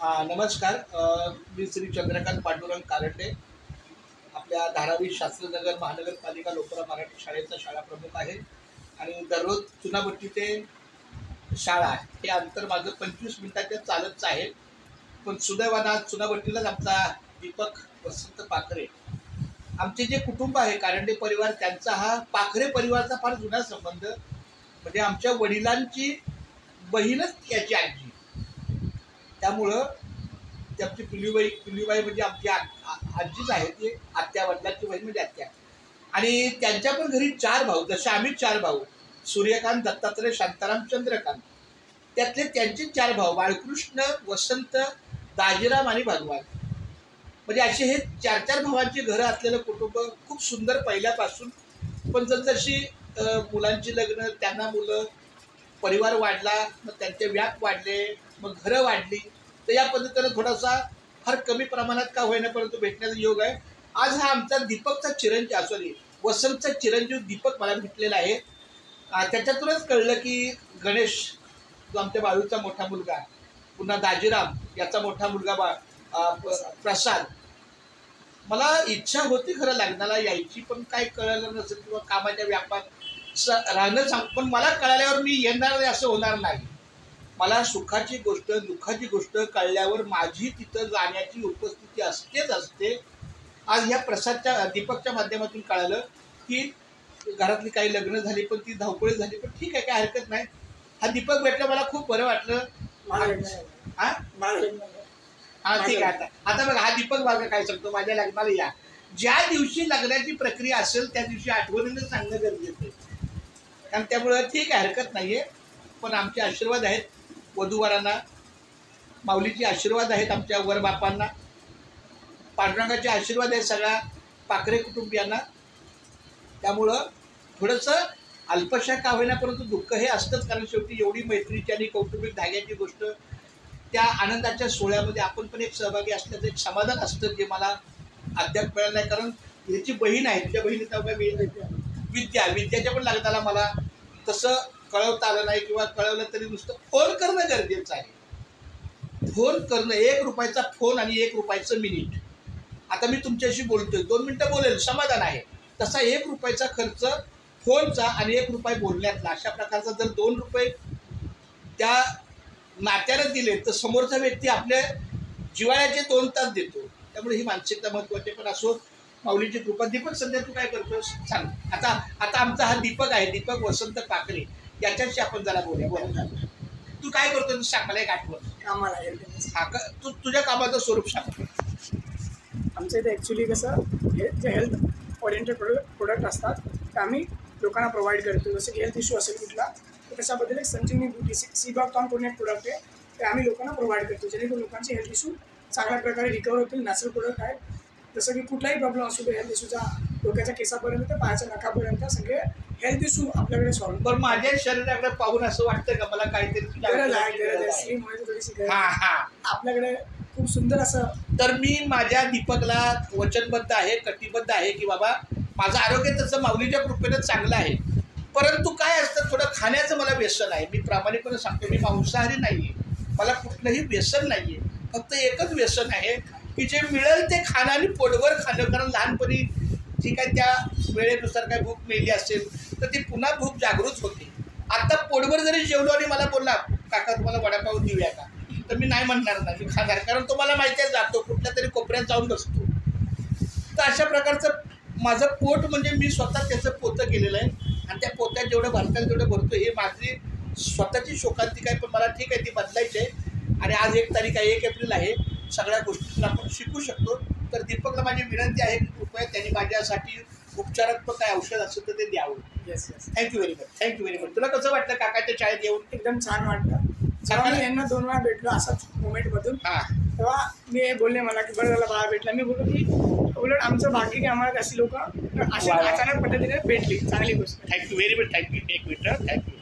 नमस्कार. मी श्री चंद्रकांत पांडुरंग कारंडे, आपल्या धारावी शास्त्रीनगर महानगरपालिका लोकरा मराठी शाळेचा शाळा प्रमुख आहे आणि दररोज चुनाभट्टी ते शाळा हे अंतर माझं 25 मिनिटाच्या चालतच आहे. पण सुदैवानं आज चुनाभट्टीलाच आमचा दीपक वसंत पाखरे, आमचे जे कुटुंब आहे कारंडे परिवार, त्यांचा हा पाखरे परिवाराचा फार जुना संबंध. म्हणजे आमच्या वडिलांची बहीणच याची आजी, त्यामुळं ती आमची पिलीबाई म्हणजे आमची आजीच आहे. ती आत्या, वडिलांची बहीण म्हणजे आत्या. आणि त्यांच्या पण घरी 4 भाऊ, जसे आम्ही 4 भाऊ, सूर्यकांत, दत्तात्रय, शांताराम, चंद्रकांत. त्यातले त्यांचे 4 भाऊ, बाळकृष्ण, वसंत, दाजीराम आणि भगवान. म्हणजे असे हे 4 भावांची घरं असलेलं कुटुंब खूप सुंदर पहिल्यापासून. पण जसजशी मुलांची लग्न, त्यांना मुलं, परिवार वाढला, मग त्यांचे व्याप वाढले, मग घरं वाढली, तर या पद्धतीनं थोडासा फार कमी प्रमाणात का होईना परंतु भेटण्याचा योग आहे. आज हा आमचा दीपकचा चिरंजीव, वसंतचा चिरंजीव दीपक मला भेटलेला आहे. त्याच्यातूनच कळलं की गणेश, जो आमच्या बाळूचा मोठा मुलगा, पुन्हा दाजीराम याचा मोठा मुलगा प्रसाद, मला इच्छा होती खरं लग्नाला यायची, पण काय कळलं नसेल किंवा कामाच्या व्यापात राहणं सांग. पण मला कळल्यावर मी येणार नाही असं होणार नाही. मला सुखाची गोष्ट, दुःखाची गोष्ट कळल्यावर माझी तिथं जाण्याची उपस्थिती असतेच असते. आज या प्रसादच्या, दीपकच्या माध्यमातून कळालं की घरातली काही लग्न झाली, पण ती धावपळी झाली, पण ठीक आहे, काय हरकत नाही. हा दीपक भेटला, मला खूप बरं वाटलं. हा ठीक आहे. आता बघा, हा दीपक बघा काय सांगतो, माझ्या लग्नाला या. ज्या दिवशी लग्नाची प्रक्रिया असेल त्या दिवशी आठवणीनं सांगणं गरजेचं आहे. कारण त्यामुळं ठीक आहे, हरकत नाहीये. पण आमचे आशीर्वाद आहेत वधूवरांना, माऊलीचे आशीर्वाद आहेत आमच्या वर बापांना, पांडुरंगाचे आशीर्वाद आहेत सगळ्या पाखरे कुटुंबियांना. त्यामुळं थोडंसं अल्पशा का होईना परंतु दुःख हे असतंच. कारण शेवटी एवढी मैत्रीची आणि कौटुंबिक धाग्याची गोष्ट, त्या आनंदाच्या सोहळ्यामध्ये आपण पण एक सहभागी असल्याचं एक समाधान असतं, जे मला अद्याप मिळालं नाही. कारण याची बहीण आहे, तिच्या बहिणीचा विद्याच्या पण लग्नाला मला तसं कळवता आलं नाही, किंवा कळवलं तरी नुसतं फोन करणं गरजेचं आहे. फोन करणं, 1 रुपयाचा फोन आणि 1 रुपयाचं मिनिट. आता मी तुमच्याशी बोलतोय, 2 मिनिटं बोलेल, समाधान आहे. तसा 1 रुपयाचा खर्च फोनचा आणि 1 रुपये बोलण्यातला, अशा प्रकारचा जर 2 रुपये त्या नात्याला दिले तर समोरचा व्यक्ती आपल्या जिव्हाळ्याचे 2 तास देतो. त्यामुळे ही मानसिकता महत्त्वाची. पण असो, माऊलीची कृपा. दीपक, सध्या तू काय करतोस सांग. आता आमचा हा दीपक आहे, दीपक वसंत पाखरे, याच्याशी आपण जरा बोला. तू काय करतो सांग, मला एक आठवण. कामाला तू तुझ्या कामाचं स्वरूप सांग. आमच्या इथे ॲक्च्युली कसं जे हेल्थ ओरिएंटेड प्रोडक्ट असतात ते आम्ही लोकांना प्रोव्हाइड करतो. जसं की हेल्थ इश्यू असेल कुठला, तर त्याच्याबद्दल एक संजीवनी ब्युटी सीबॉक्टॉन करून एक प्रोडक्ट आहे, ते आम्ही लोकांना प्रोव्हाइड करतो, जेणेकरून लोकांचे हेल्थ इश्यू चांगल्या प्रकारे रिकवर होतील. नॅचरल प्रोडक्ट आहेत. जसं की कुठलाही प्रॉब्लेम असू दे, हेल्थ इश्यूचा, डोक्याच्या केसापर्यंत तर पायाच्या नखापर्यंत सगळे हेल्थ इश्यू आपल्याकडे सॉल्व्ह. पण माझ्या शरीराकडे पाहून असं वाटतं का मला काहीतरी गरज आहे स्लिम व्हायची थोडीशी गरज आपल्याकडे खूप सुंदर असं. तर मी माझ्या दीपकला वचनबद्ध आहे, कटिबद्ध आहे की बाबा माझं आरोग्य तसं माऊलीच्या कृपेनं चांगलं आहे. परंतु काय असतं, थोडं खाण्याचं मला व्यसन आहे. मी प्रामाणिकपणे सांगतो, मी मांसाहारी नाही आहे, मला कुठलंही व्यसन नाही आहे. फक्त एकच व्यसन आहे की जे मिळेल ते खाणं आणि पोटभर खाणं. कारण लहानपणी जी काय त्या वेळेनुसार काय भूक मिळली असेल तर ती पुन्हा भूक जागृत होते. आता पोटभर जरी जेवलो आणि मला बोलला काका तुम्हाला वडापाव देऊया का, तर मी नाही म्हणणार नाही, मी खाणार. कारण तो मला माहिती आहे जातो कुठल्या तरी कोपऱ्यात जाऊन बसतो. तर अशा प्रकारचं माझं पोट म्हणजे मी स्वतः त्याचं पोतं केलेलं आहे. आणि त्या पोत्यात जेवढं भरताल तेवढं भरतो. हे माझी स्वतःची शोकांतिक आहे, पण मला ठीक आहे, ती बदलायची आहे. आणि आज 1 तारीख आहे, 1 एप्रिल आहे. सगळ्या गोष्टीतून आपण शिकू शकतो. तर दीपकला माझी विनंती आहे की कृपया त्यांनी माझ्यासाठी उपचारात्मक काय औषध असेल तर ते द्यावं. येस. Thank you very much. तुला कसं वाटलं काकाच्या शाळेत येऊन? एकदम छान वाटलं. जेव्हा मी यांना 2 वेळा भेटलो असाच मोमेंटमधून, तेव्हा मी बोलले मला की बरं झालं बाळा भेटला. मी बोललो की उलट आमचं भाग्य की आम्हाला अशी लोक अशा अचानक पद्धतीने भेटली, चांगली गोष्ट. Thank you very much. थँक्यू. एक मिनिट. थँक्यू.